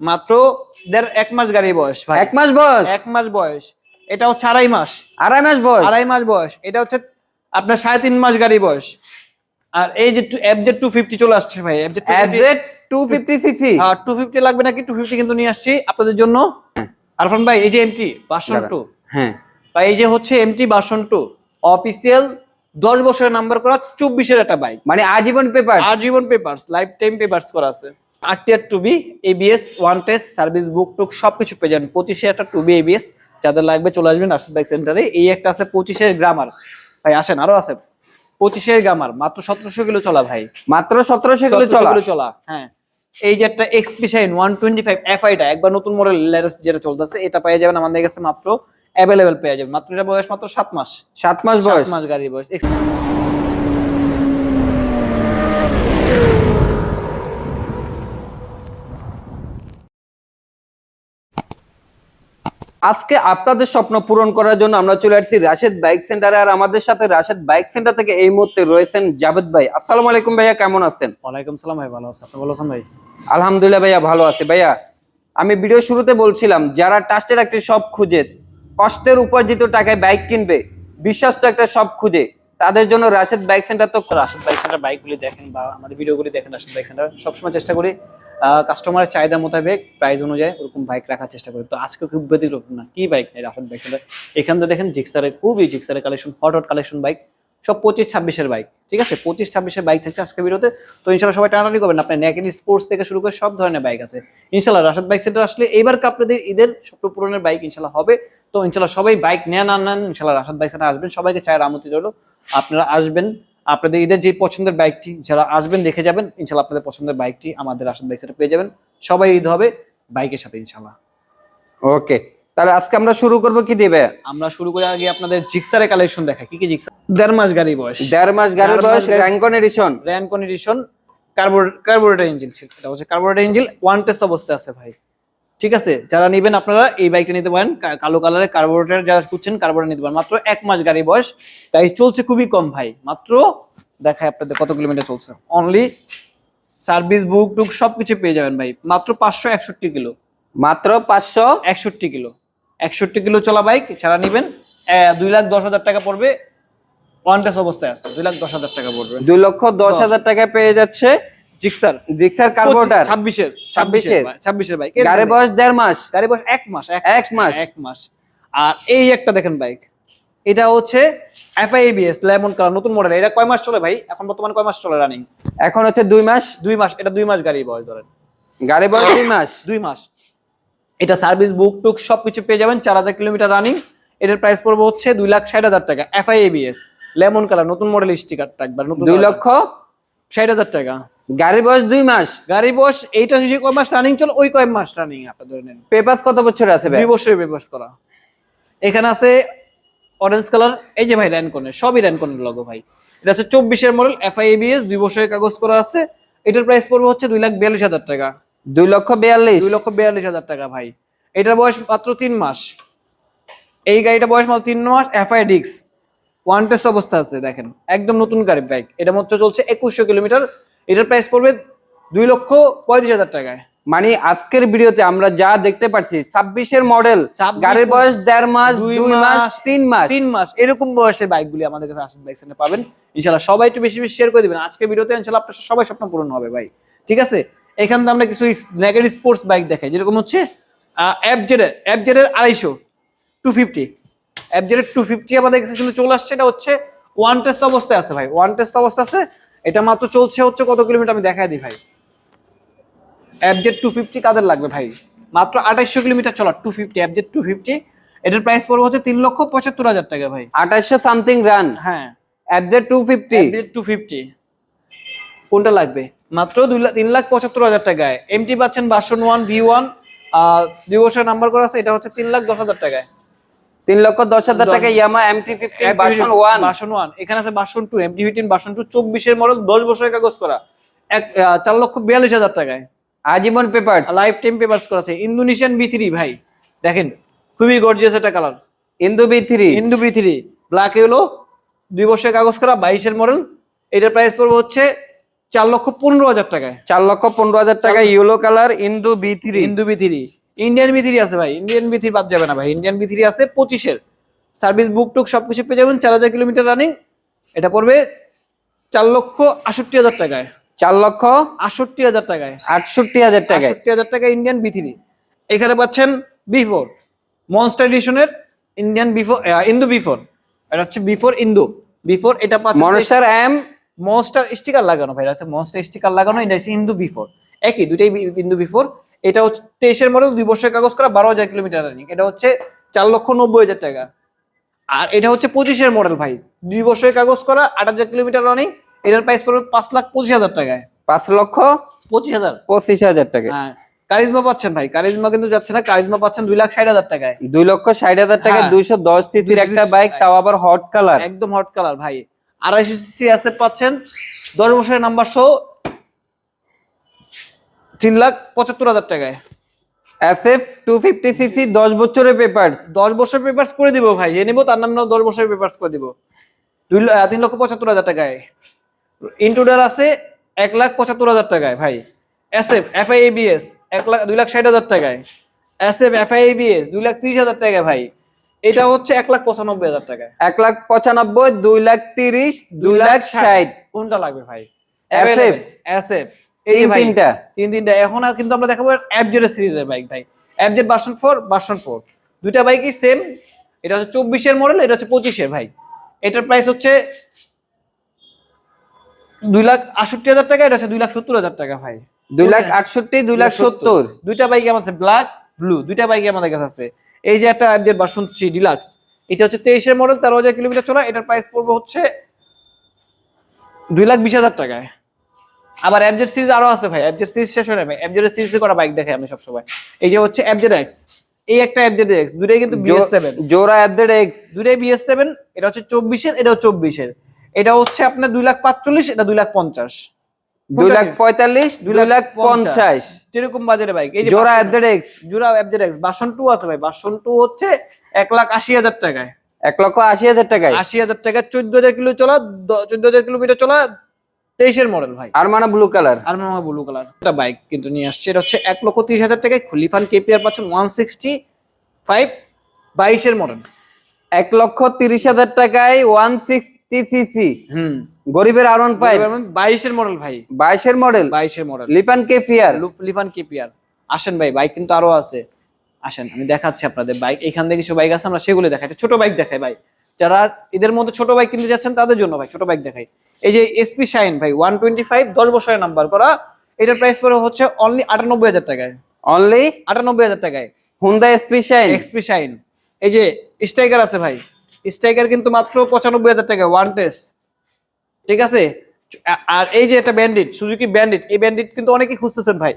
মাত্র এক মাস গাড়ি বয়স ভাই। 1 মাস বয়স? 1 মাস বয়স। এটা হচ্ছে 2.5 মাস। 2.5 মাস বয়স? 2.5 মাস বয়স। এটা হচ্ছে আপনার 3.5 মাস গাড়ি বয়স। আর এই যে FZ 250 চলে আসছে ভাই। FZ 250 CC. আর 250 লাগবে নাকি? 250 কিন্তু নিয়ে আসছি আপনাদের জন্য। আরফান ভাই এই যে MT ভার্সন 2। হ্যাঁ ভাই এই যে হচ্ছে MT ভার্সন 2 অফিশিয়াল 10 বছরের নাম্বার করা 24 এর একটা বাইক। মানে আজীবন পেপার? আজীবন পেপারস, লাইফ টাইম পেপারস করা আছে। RTR 2B ABS one test service book টুক সবকিছু পেয়ে যাবেন। 25 এর একটা 2B ABS যাদের লাগবে চলে আসবেন রাশেদ বাইক সেন্টারে। এই একটা আছে 25 এর গ্রামার ভাই, আসেন আরো আছে 25 এর গ্রামার মাত্র 1700 কিলো চলা ভাই। মাত্র 1700 কিলো চলা। হ্যাঁ এই যে একটা XP Shine 125 FI টা একবার নতুন মডেল যেটা চলতেছে এটা পেয়ে যাবেন আমাদের কাছে মাত্র अवेलेबल পেয়ে যাবেন। মাত্র এটা বয়স মাত্র 7 মাস। 7 মাস বয়স? 7 মাস গাড়ি বয়স। আজকে আপনাদের স্বপ্ন পূরণ করার জন্য আমরা চলে আসছি রাশেদ বাইক সেন্টারে। আর আমাদের সাথে রাশেদ বাইক সেন্টার থেকে এই মুহূর্তে রয়েছেন জাভেদ ভাই। আসসালামু আলাইকুম ভাইয়া, কেমন আছেন? ওয়ালাইকুম সালাম ভাই, ভালো আছি। আপনি ভালো আছেন ভাই? আলহামদুলিল্লাহ ভাইয়া, ভালো আছি। ভাইয়া আমি ভিডিও শুরুতে বলছিলাম যারা ট্রাস্টের একটা শপ খুঁজে কষ্টের উপার্জিত টাকায় বাইক কিনবে, বিশ্বাসটা একটা শপ খুঁজে, তাদের জন্য রাশেদ বাইক সেন্টার। তো রাশেদ বাইক সেন্টার বাইকগুলি দেখেন বা আমাদের ভিডিওগুলি দেখেন। রাশেদ বাইক সেন্টার সবসময় চেষ্টা করি কাস্টমারের চাহিদা মোতাবেক প্রাইস অনুযায়ী ওরকম বাইক রাখার চেষ্টা করি। তো আজকে খুব ব্যতিক্রম না, কি বাইক নেই রাশেদ বাইক সেন্টার। এখান থেকে দেখেন জিক্সারের জিক্সারের কালেকশন, হট কালেকশন বাইক, সব 25-26 এর বাইক। ঠিক আছে, 25-26 এর বাইক থাকছে আজকে ভিডিওতে। তো ইনশাআল্লাহ সবাই টানাটানি করবেন। আপনার নেকেন স্পোর্টস থেকে শুরু করে সব ধরনের বাইক আছে ইনশাআল্লাহ। রাশেদ বাইক সেন্টার আসলে এইবার আপনাদের ঈদের স্বপ্ন পূরণের বাইক ইনশাআল্লাহ হবে। তো ইনশাআল্লাহ সবাই বাইক নেন ইনশাআল্লাহ রাশেদ বাইক সেন্টার আসবেন। সবাইকে চায়ের আমন্ত্রণ রইল, আপনারা আসবেন। আপনাদের ঈদের যে পছন্দের বাইকটি যারা আসবেন দেখে যাবেন ইনশাআল্লাহ। আপনাদের পছন্দের বাইকটি আমাদের রাশেদ বাইক সেন্টার পেয়ে যাবেন। সবাই ঈদ হবে বাইকের সাথে ইনশাআল্লাহ। ওকে, তাহলে আজকে আমরা শুরু করব কি দিবে? আমরা শুরু করে আগে আপনাদের জিক্সারের কালেকশন দেখাই। কি জিক্সার? 1.5 মাস গাড়ি বয়স। 1.5 মাস গাড়ি বয়স, Rancon edition. Rancon edition, carburettor engine ছিল। এটা হচ্ছে কার্বোরেটর ইঞ্জিন, ওয়ান টেস্ট অবস্থায় আছে ভাই। ঠিক আছে, যারা নেবেন আপনারা এই বাইকটা নিতে পারেন। কালো কালারের কার্বোরেটর যারা খুঁজছেন কার্বোরেটর নিতে পারেন। মাত্র 1 মাস গাড়ি বয়স, গাড়ি চলছে খুবই কম ভাই। মাত্র দেখায় আপনাদের কত কিলোমিটার চলছে। অনলি সার্ভিস বুক টুক সবকিছু পেয়ে যাবেন ভাই। মাত্র 561 কিলো। মাত্র 561 কিলো। 61 কিলো চলা বাইক যারা নেবেন 2,10,000 টাকা পড়বে। ওয়ান টেস্ট অবস্থায় আছে, 2,10,000 টাকা পড়বে। 2,10,000 টাকা পেয়ে যাচ্ছে জিক্সার কার্বোরেটর 26 এর বাইক। গাড়ি বয়স 1.5 মাস। গাড়ি বয়স 1 মাস। 1 মাস। আর এই একটা দেখেন বাইক, এটা হচ্ছে FI ABS লেমন কালার, নতুন মডেল। এটা কয় মাস চলে ভাই? এখন বর্তমানে কয় মাস চলে রানিং? এখন হচ্ছে 2 মাস। 2 মাস। এটা 2 মাস গাড়ি বয়স ধরেন। গাড়ি বয়স 2 মাস। 2 মাস। এটা সার্ভিস বুক টুক সবকিছু পেয়ে যাবেন। 4,000 কিলোমিটার রানিং। এটার প্রাইস পড়বে হচ্ছে 2,60,000 টাকা। FI ABS লেমন কালার, নতুন মডেল স্টিকারটা একবার নতুন। 2,60,000 টাকা। গাড়ি বয়স 2 মাস। গাড়ি বয়স এইটা যে কয় মাস রানিং চলে ওই কয় মাস রানিং আপনি ধরে নেন। পেপারস কত বছর আছে ভাই? 2 বছরের পেপারস করা। এখানে আছে অরেঞ্জ কালার, এই যে ভাই র্যানকনের, সবই র্যানকনের লোগো ভাই। এটা হচ্ছে 24 এর মডেল, FI ABS 2 বছরের কাগজ করা আছে। এটার প্রাইস পড়বে হচ্ছে 2,42,000 টাকা। 2,42,000 টাকা ভাই। এটার বয়স মাত্র 3 মাস। এই গাড়িটা বয়স মাত্র 3 মাস। FI ডিক্স ওয়ান টেস্ট অবস্থা আছে দেখেন, একদম নতুন গাড়ি বাইক। এটা মাত্র চলছে 2100 কিলোমিটার। এটার প্রাইস পড়বে 2,35,000 টাকায়। মানে আজকের ভিডিওতে আমরা যা দেখতে পাচ্ছি 26 এর মডেল, গাড়ির বয়স 1.5 মাস, 2 মাস, 3 মাস এরকম বয়সের বাইকগুলি আমাদের কাছে রাশেদ বাইক সেন্টারে পাবেন ইনশাআল্লাহ। সবাই একটু বেশি বেশি শেয়ার করে দিবেন আজকে ভিডিওতে, ইনশাআল্লাহ আপনার সবাই স্বপ্ন পূরণ হবে ভাই। ঠিক আছে, এখান থেকে আমরা কিছু নেগেড স্পোর্টস বাইক দেখাই, যেরকম হচ্ছে FZ এর 250 FZ এর 250 আমাদের কাছে কিন্তু চলে আসছে। এটা হচ্ছে ওয়ান টেস্ট অবস্থায় আছে ভাই। ওয়ান টেস্ট অবস্থা আছে। এটা মাত্র চলছে হচ্ছে কত কিলোমিটার আমি দেখাই দিই ভাই। FZ 250 কাদের লাগবে ভাই? মাত্র 2800 কিলোমিটার চলা 250 FZ 250। এটার প্রাইস পড়বে হচ্ছে 3,75,000 টাকা ভাই। 2800 সামথিং রান। হ্যাঁ, FZ 250। কোনটা লাগবে? মাত্র 3,75,000 টাকায় MT পাচ্ছেন ভার্সন 1 V1, 2 বছরের নাম্বার করা আছে। এটা হচ্ছে 3,10,000 টাকায়। 3,10,000 টাকা ইয়ামা MT-15 ভার্সন 1। এখানে আছে ভার্সন 2 MT-15 ভার্সন 2 24 এর মডেল, 10 বছরের কাগজ করা, 4,42,000 টাকায়। আজীবন পেপার, লাইফ টাইম পেপারস করা আছে। ইন্দোনেশিয়ান B3 ভাই, দেখেন খুবই গর্জিয়াস একটা colour. Indo B3 black yellow, 2 বছরের কাগজ করা, 22 এর মডেল। এটার প্রাইস পড়বে হচ্ছে 4,15,000 টাকায়। 4,15,000 টাকা ইয়েলো কালার ইন্দু B3। ইন্দু B3, ইন্ডিয়ান B3 আছে ভাই, ইন্ডিয়ান B3 বাদ যাবে না ভাই, ইন্ডিয়ান B3 আছে 25-এর সার্ভিস বুক টুক সবকিছু পেয়ে যাবেন। 4,000 কিলোমিটার রানিং, এটা পড়বে 4,68,000 টাকায়। 4,68,000 টাকায়, 68,000 টাকায়, 68,000 টাকা ইন্ডিয়ান B3। এখানে পাচ্ছেন B4 মনস্টার এডিশনের ইন্ডিয়ান B4, ইন্দু B4, এটা হচ্ছে B4 ইন্দু B4, এটা পাচ্ছেন মনস্টার এম, মনস্টার স্টিকার লাগানো ভাই, আছে মনস্টার স্টিকার লাগানো, এটা হচ্ছে ইন্দু B4, একই দুইটাই ইন্দু B4। এটা হচ্ছে 23-এর মডেল, 2 বছরের কাগজ করা, 12,000 কিলোমিটার রানিং, এটা হচ্ছে 4,90,000 টাকা। আর এটা হচ্ছে 25-এর মডেল ভাই, 2 বছরের কাগজ করা, 8,000 কিলোমিটার রানিং, এটার প্রাইস পড়বে 5,25,000 টাকায়। 5,25,000 25,000 টাকায়। হ্যাঁ, কারিজমা পাচ্ছেন ভাই, কারিজমা কিন্তু যাচ্ছে না, কারিজমা পাচ্ছেন 2,60,000 টাকায়। 2,60,000 টাকায় হ্যাঁ। 210 সিসির একটা বাইক, তাও আবার হট কালার, একদম হট কালার ভাই। 250 সিসি এসএফ পাচ্ছেন 10 বছরের নাম্বার সহ 3,75,000 টাকায়। SF 250 সিসি 10 বছরের পেপারস, 10 বছর পেপারস করে দিব ভাই, যে নিব তার নাম 10 বছরের পেপারস করে দিব 3,75,000 টাকায়। ইন্ট্রুডার আছে 1,75,000 টাকায় ভাই। এসএফ FI ABS 2,60,000 টাকায়। এসএফ FI ABS 2,30,000 টাকায় ভাই। এটা হচ্ছে 1,95,000 টাকায়। 1,95,000, 2,30,000, 2,60,000 কোনটা লাগবে ভাই? SF, এসএফ এই ভাই তিনটা। এখন আর কিন্তু আমরা দেখাবো FZ সিরিজের বাইক ভাই, FZ ভার্সন 4, ভার্সন 4 দুইটা বাইকই সেম। এটা হচ্ছে 24-এর মডেল, এটা হচ্ছে 25-এর ভাই। এটার প্রাইস হচ্ছে 2,68,000 টাকা, এটা হচ্ছে 2,70,000 টাকা ভাই। 2,68,000, 2,70,000। দুইটা বাইক আমার আছে, ব্ল্যাক ব্লু, দুইটা বাইক আমাদের কাছে আছে। এই যে একটা FZ ভার্সন 3 ডিলাক্স, এটা হচ্ছে 23-এর মডেল, 13,000 কিলোমিটার চলা, এটার প্রাইস পড়বে হচ্ছে 2,20,000 টাকায়। আবার FZ সিরিজ আরো আছে ভাই, FZ সিরিজ শেষ হয় না ভাই, FZ সিরিজে করা বাইক দেখাই আমি সব সময়। এই যে হচ্ছে FZX, এই একটা FZX, দুটাই কিন্তু BS7 জোড়া FZX, দুটাই BS7। এটা হচ্ছে 24-এর, এটাও 24-এর। এটা হচ্ছে আপনার 2,45,000, এটা 2,50,000, 2,45,000, 2,50,000 যেরকম বাজারে বাইক। এই যে জোড়া FZX, জোড়া FZX ভার্সন 2 আছে ভাই, ভার্সন 2 হচ্ছে 1,80,000 টাকায়। 1,80,000 টাকায়, 80,000 টাকা, 14,000 কিলো চলা, 14,000 কিলোমিটার চলা, 23-এর মডেল ভাই। আরমানা ব্লু কালার, আরমানা ব্লু কালার একটা বাইক কিন্তু নিয়ে আসছে, এটা হচ্ছে 1,30,000 টাকায়। লিফান KPR পাচ্ছেন 165, 22-এর মডেল। 1,30,000 টাকায় 160 সিসি গরিবের R15, 22-এর মডেল ভাই, 22-এর মডেল, 22-এর model Lifan KPR। Lifan KPR। আসেন ভাই, বাইক কিন্তু আরো আছে, আসেন আমি দেখাচ্ছি আপনাদের বাইক। এখান থেকে কিছু বাইক আছে, আমরা সেগুলো দেখাই। ছোট বাইক দেখাই ভাই, যারা এদের মধ্যে ছোট বাইক কিনতে যাচ্ছেন তাদের জন্য ভাই ছোট বাইক দেখাই। এই যে SP শাইন ভাই 125, 10 বছরের নাম্বার করা, এটার প্রাইস পড়ে হচ্ছে অনলি 98,000 টাকায়। অনলি 98,000 টাকায় হুন্ডা SP শাইন। এই যে স্ট্রাইকার আছে ভাই, স্ট্রাইকার কিন্তু মাত্র 95,000 টাকায়, ওয়ান টেস্ট, ঠিক আছে। আর এই যে একটা ব্যান্ডিট, সুজুকি ব্যান্ডিট, এই ব্যান্ডিট কিন্তু অনেকেই খুঁজতেছেন ভাই।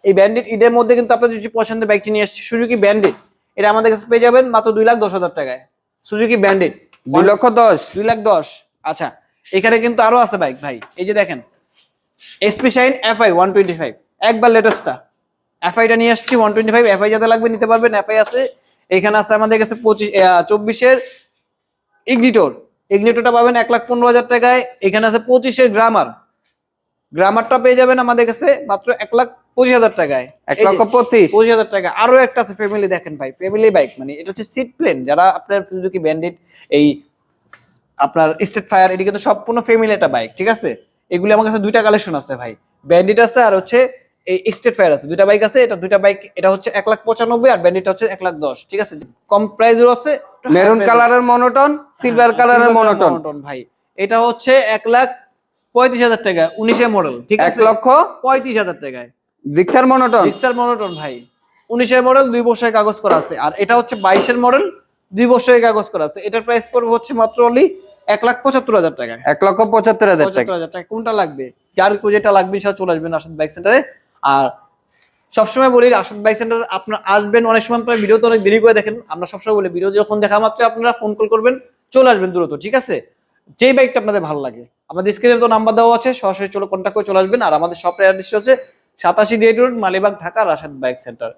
এই ব্যান্ডিট ঈদের মধ্যে কিন্তু আপনাদের যদি পছন্দের বাইকটি নিয়ে আসছে, সুজুকি ব্যান্ডিট, এটা আমাদের কাছে পেয়ে যাবেন মাত্র 2,10,000 টাকায়। Suzuki bandit 2,10,000, 2,10,000। আচ্ছা, এখানে কিন্তু আরো আছে বাইক ভাই, এই যে দেখেন SP শাইন FI 125, একবার লেটেস্টটা FI-টা নিয়ে আসছি 125। FI যাতে লাগবে নিতে পারবেন, FI আছে। এখানে আছে আমাদের কাছে 24-এর ইগনিটরটা পাবেন 1,15,000 টাকায়। এখানে আছে 25-এর গ্রামারটা পেয়ে যাবেন আমাদের কাছে মাত্র 1,25,000 টাকায়। 1,25,000 টাকা। আরো একটা আছে ফ্যামিলি, দেখেন ভাই ফ্যামিলি বাইক, মানে এটা হচ্ছে সিট প্লেন, যারা আপনার সুজুকি ব্যান্ডিট, এই আপনার স্টেট ফায়ার, এটি কিন্তু সম্পূর্ণ ফ্যামিলি একটা বাইক, ঠিক আছে। এগুলি আমার কাছে দুইটা কালেকশন আছে ভাই, ব্যান্ডিট আছে আর হচ্ছে এই স্টেট ফায়ার আছে, দুইটা বাইক আছে। এটা দুইটা বাইক, এটা হচ্ছে 1,95,000 আর ব্যান্ডিটটা হচ্ছে 1,10,000, ঠিক আছে। কম প্রাইসের আছে, মেরুন কালারের মনোটন, সিলভার কালারের মনোটন ভাই। এটা হচ্ছে 1,35,000 টাকা, 19-এর মডেল, ঠিক আছে। 1,35,000 টাকায় জিক্সার মনোটন ভাই, 19-এর মডেল, 2 বছরের কাগজ করা আছে। আর এটা হচ্ছে 22-এর মডেল, 2 বছরের কাগজ করা আছে। এটার প্রাইস পড়বে হচ্ছে মাত্র অনলি 1,75,000 টাকায়। 1,75,000 টাকা। কোনটা লাগবে, যার যেটা লাগবে সেটা চলে আসবেন রাশেদ বাইক সেন্টারে। আর সবসময় বলি রাশেদ বাইক সেন্টার আপনারা আসবেন, অনেক সময় আপনারা ভিডিও তো অনেক দেরি করে দেখেন, আমরা সবসময় বলি ভিডিও যখন দেখা মাত্র আপনারা ফোন কল করবেন, চলে আসবেন দ্রুত, ঠিক আছে। যেই বাইকটা আপনাদের ভালো লাগে, আমাদের স্ক্রিনে তো নাম্বার দেওয়া আছে, সরাসরি কন্ট্যাক্ট করে চলে আসবেন। আর আমাদের শপের অ্যাড্রেস হচ্ছে 87 ডেট road, Malibagh, Dhaka, Rashed bike centre.